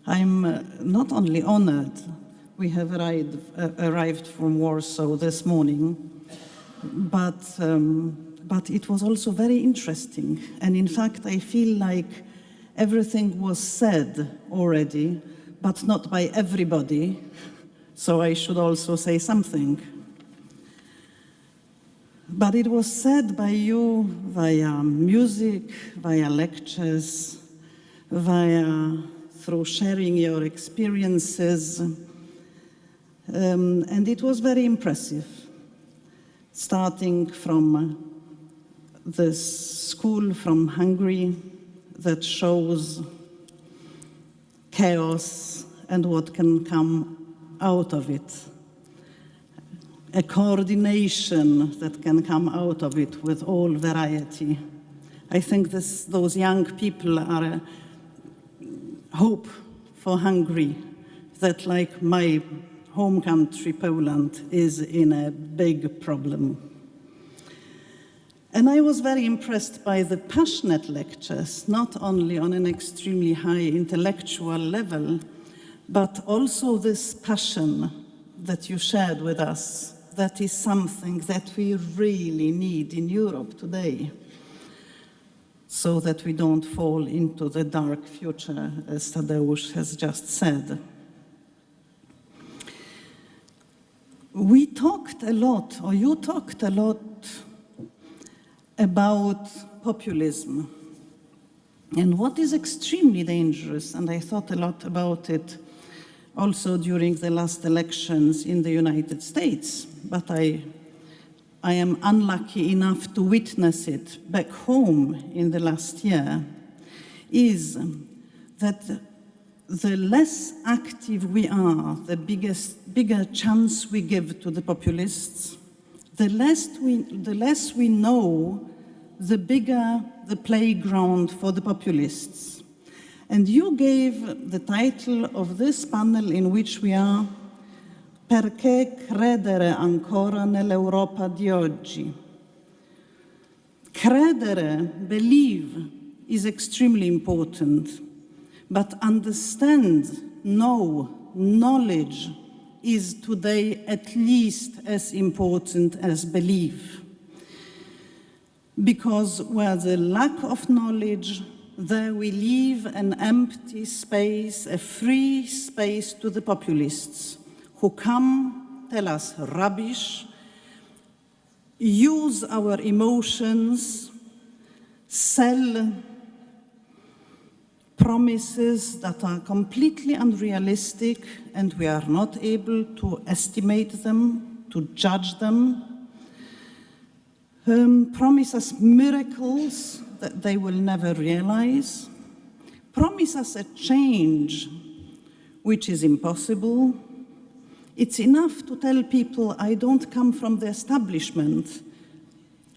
I'm not only honored, we have arrived from Warsaw this morning, but it was also very interesting. And in fact, I feel like everything was said already, but not by everybody, so I should also say something. But it was said by you via music, via lectures, through sharing your experiences, and it was very impressive, starting from this school from Hungary that shows chaos and what can come out of it, a coordination that can come out of it with all variety. I think those young people are a hope for Hungary that, like my home country, Poland, is in a big problem. And I was very impressed by the passionate lectures, not only on an extremely high intellectual level, but also this passion that you shared with us. That is something that we really need in Europe today, so that we don't fall into the dark future, as Tadeusz has just said. We talked a lot, or you talked a lot, about populism. And what is extremely dangerous, and I thought a lot about it also during the last elections in the United States, but I am unlucky enough to witness it back home in the last year, is that the less active we are, the bigger chance we give to the populists, the less we know, the bigger the playground for the populists. And you gave the title of this panel in which we are, Perché credere ancora nell'Europa di oggi? Credere, believe, is extremely important, but understand, know, knowledge is today at least as important as belief. Because where the lack of knowledge, there we leave an empty space, a free space to the populists who come, tell us rubbish, use our emotions, sell promises that are completely unrealistic, and we are not able to estimate them, to judge them, promise us miracles that they will never realize, promise us a change which is impossible. It's enough to tell people, I don't come from the establishment.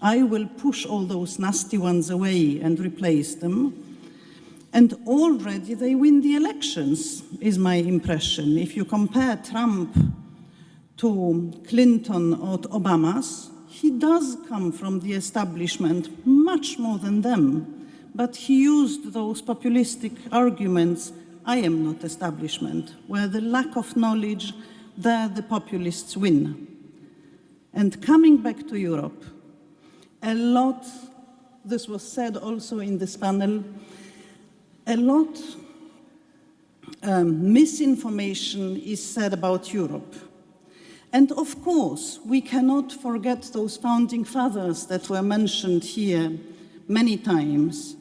I will push all those nasty ones away and replace them. And already they win the elections, is my impression. If you compare Trump to Clinton or to Obama's, he does come from the establishment much more than them, but he used those populistic arguments, I am not establishment, where the lack of knowledge, there the populists win. And coming back to Europe, a lot, this was said also in this panel, a lot misinformation is said about Europe. And of course, we cannot forget those founding fathers that were mentioned here many times,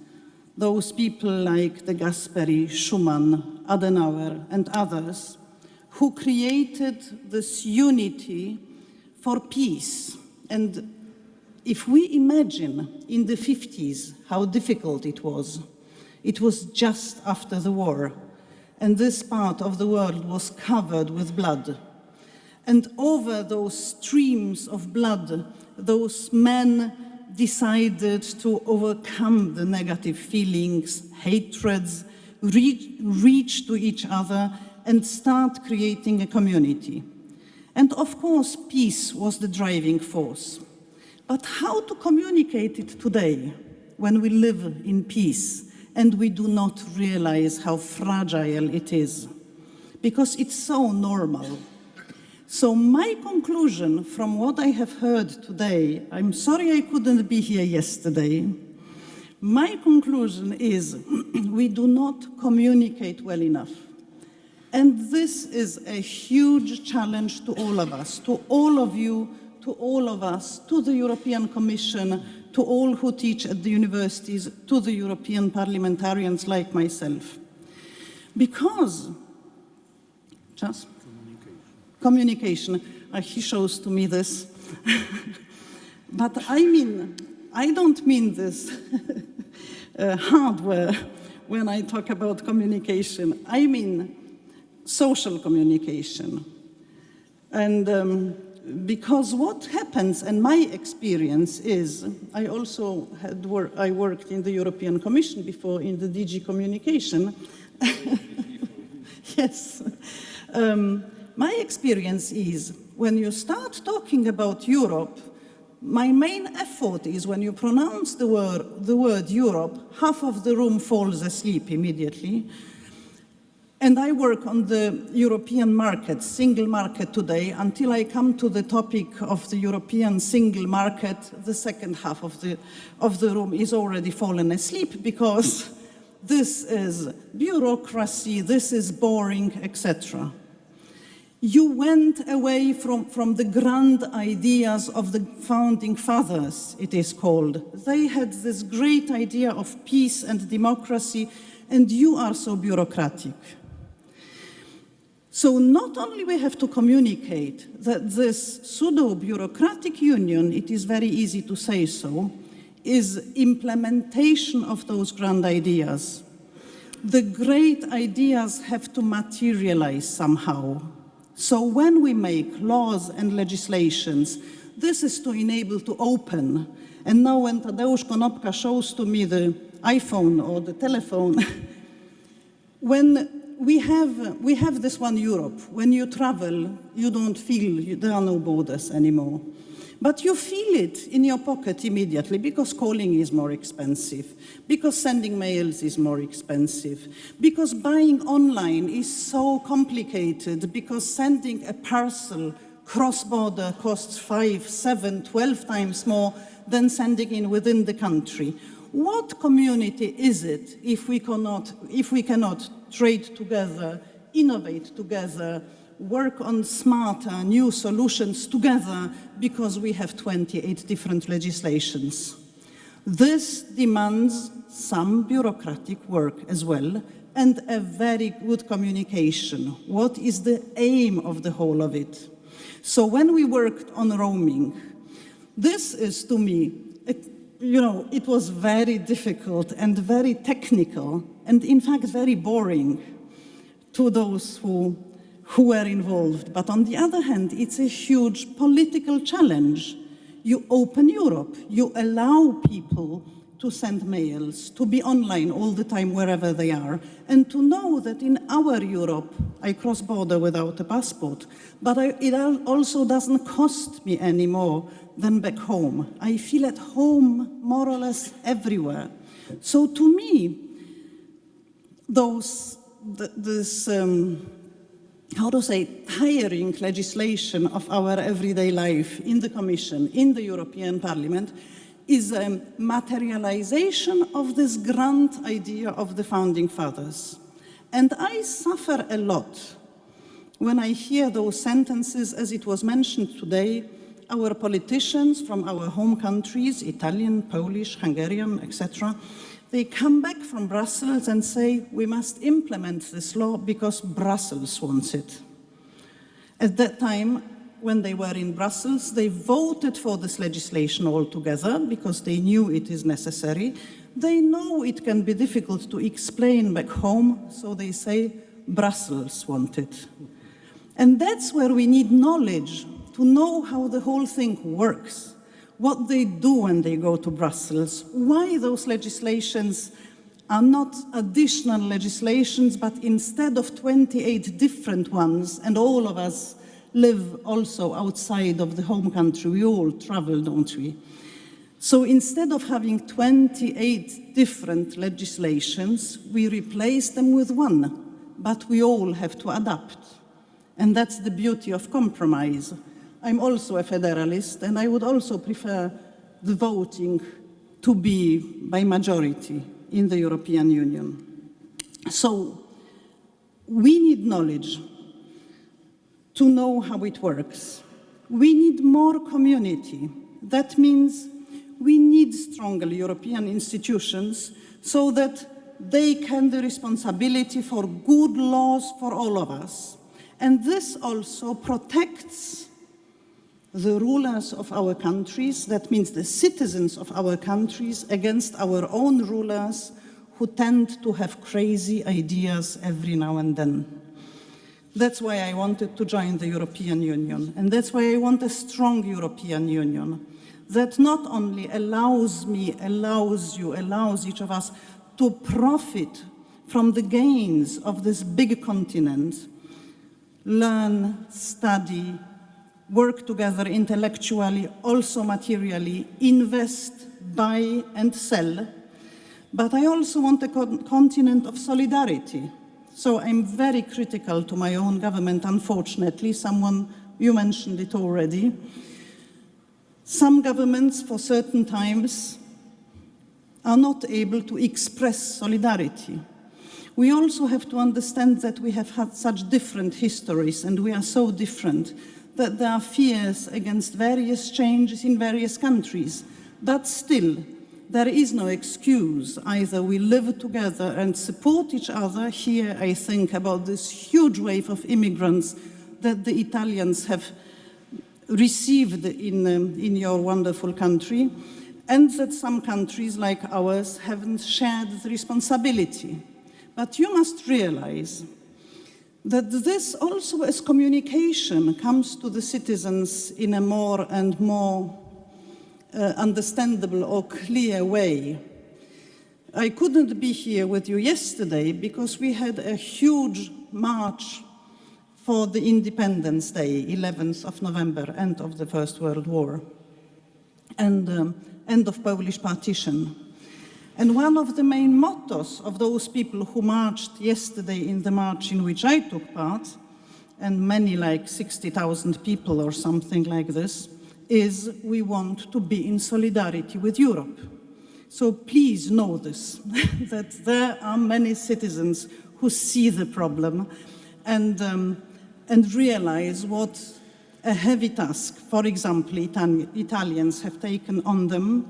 those people like de Gasperi, Schuman, Adenauer, and others, who created this unity for peace. And if we imagine in the 50s how difficult it was just after the war, and this part of the world was covered with blood. And over those streams of blood, those men decided to overcome the negative feelings, hatreds, reach to each other and start creating a community. And of course, peace was the driving force. But how to communicate it today when we live in peace and we do not realize how fragile it is, because it's so normal. So my conclusion from what I have heard today, I'm sorry I couldn't be here yesterday, my conclusion is we do not communicate well enough. And this is a huge challenge to all of us, to all of you, to all of us, to the European Commission, to all who teach at the universities, to the European parliamentarians like myself. Because, just communication. He shows to me this. But I don't mean this hardware when I talk about communication. I mean social communication. And because what happens, and my experience is, I also I worked in the European Commission before in the DG Communication. Yes. My experience is, when you start talking about Europe, my main effort is when you pronounce the word Europe, half of the room falls asleep immediately. And I work on the European market, single market today, until I come to the topic of the European single market, the second half of the room is already fallen asleep, because this is bureaucracy, this is boring, etc. You went away from the grand ideas of the founding fathers, it is called. They had this great idea of peace and democracy, and you are so bureaucratic. So not only we have to communicate that this pseudo-bureaucratic union, it is very easy to say so, is implementation of those grand ideas. The great ideas have to materialize somehow. So when we make laws and legislations, this is to enable to open. And now when Tadeusz Konopka shows to me the iPhone or the telephone, when we have this one Europe, when you travel, you don't feel there are no borders anymore. But you feel it in your pocket immediately, because calling is more expensive, because sending mails is more expensive, because buying online is so complicated, because sending a parcel cross-border costs 5, 7, 12 times more than sending in within the country. What community is it if we cannot trade together, innovate together, work on smarter, new solutions together, because we have 28 different legislations? This demands some bureaucratic work as well, and a very good communication. What is the aim of the whole of it? So when we worked on roaming, this is, to me, it was very difficult and very technical, and in fact very boring to those who were involved. But on the other hand, it's a huge political challenge. You open Europe, you allow people to send mails, to be online all the time wherever they are, and to know that in our Europe, I cross border without a passport, but it also doesn't cost me any more than back home. I feel at home more or less everywhere. So to me, tiring legislation of our everyday life in the Commission, in the European Parliament, is a materialization of this grand idea of the founding fathers. And I suffer a lot when I hear those sentences, as it was mentioned today. Our politicians from our home countries, Italian, Polish, Hungarian, etc., they come back from Brussels and say, we must implement this law because Brussels wants it. At that time, when they were in Brussels, they voted for this legislation altogether because they knew it is necessary. They know it can be difficult to explain back home, so they say, Brussels want it. And that's where we need knowledge to know how the whole thing works, what they do when they go to Brussels, why those legislations are not additional legislations, but instead of 28 different ones, and all of us live also outside of the home country, we all travel, don't we? So instead of having 28 different legislations, we replace them with one, but we all have to adapt. And that's the beauty of compromise. I'm also a federalist, and I would also prefer the voting to be by majority in the European Union. So we need knowledge to know how it works. We need more community. That means we need stronger European institutions so that they can the responsibility for good laws for all of us. And this also protects the rulers of our countries, that means the citizens of our countries, against our own rulers who tend to have crazy ideas every now and then. That's why I wanted to join the European Union, and that's why I want a strong European Union that not only allows me, allows you, allows each of us to profit from the gains of this big continent, learn, study, work together intellectually, also materially, invest, buy and sell. But I also want a continent of solidarity. So I'm very critical to my own government, unfortunately. You mentioned it already. Some governments, for certain times, are not able to express solidarity. We also have to understand that we have had such different histories and we are so different that there are fears against various changes in various countries. But still, there is no excuse. Either we live together and support each other. Here I think about this huge wave of immigrants that the Italians have received in your wonderful country, and that some countries like ours haven't shared the responsibility. But you must realize that this also, as communication, comes to the citizens in a more and more understandable or clear way. I couldn't be here with you yesterday because we had a huge march for the Independence Day, 11th of November, end of the First World War, and end of Polish partition. And one of the main mottos of those people who marched yesterday in the march in which I took part, and many like 60,000 people or something like this, is we want to be in solidarity with Europe. So please know this, that there are many citizens who see the problem and realize what a heavy task, for example, Italians have taken on them,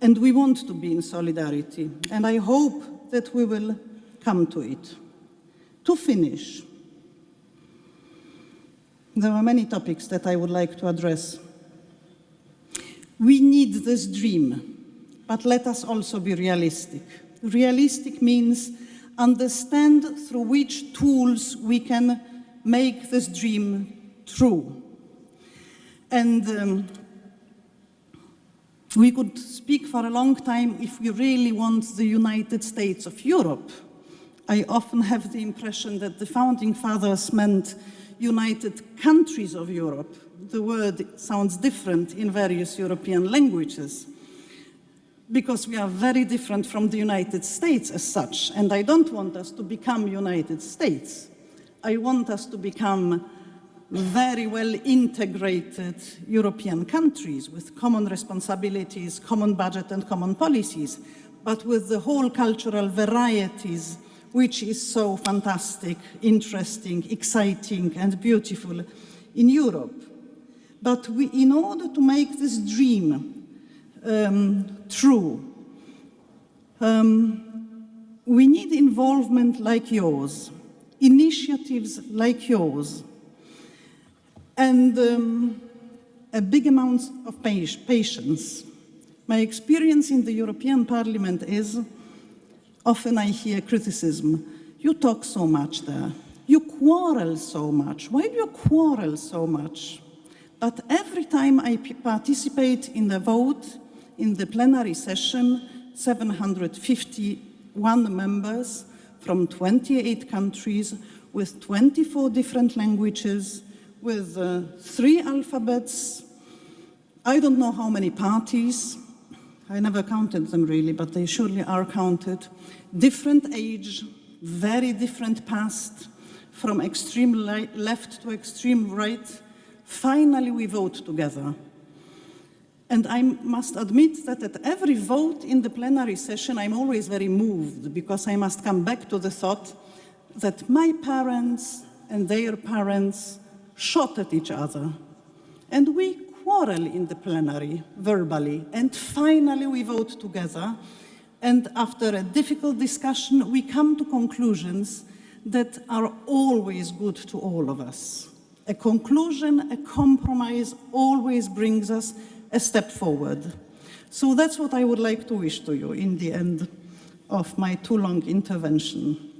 and we want to be in solidarity. And I hope that we will come to it. To finish, there are many topics that I would like to address. We need this dream, but let us also be realistic. Realistic means understand through which tools we can make this dream true. And we could speak for a long time if we really want the United States of Europe. I often have the impression that the founding fathers meant United Countries of Europe. The word sounds different in various European languages because we are very different from the United States as such. And I don't want us to become United States. I want us to become very well integrated European countries with common responsibilities, common budget and common policies, but with the whole cultural varieties, which is so fantastic, interesting, exciting and beautiful in Europe. But in order to make this dream true, we need involvement like yours, initiatives like yours, and a big amount of patience. My experience in the European Parliament is, often I hear criticism. You talk so much there. You quarrel so much. Why do you quarrel so much? But every time I participate in the vote, in the plenary session, 751 members from 28 countries with 24 different languages, with 3 alphabets, I don't know how many parties, I never counted them really, but they surely are counted. Different age, very different past, from extreme left to extreme right. Finally, we vote together. And I must admit that at every vote in the plenary session, I'm always very moved, because I must come back to the thought that my parents and their parents shot at each other. And we quarrel in the plenary, verbally, and finally we vote together. And after a difficult discussion, we come to conclusions that are always good to all of us. A conclusion, a compromise always brings us a step forward. So that's what I would like to wish to you in the end of my too long intervention.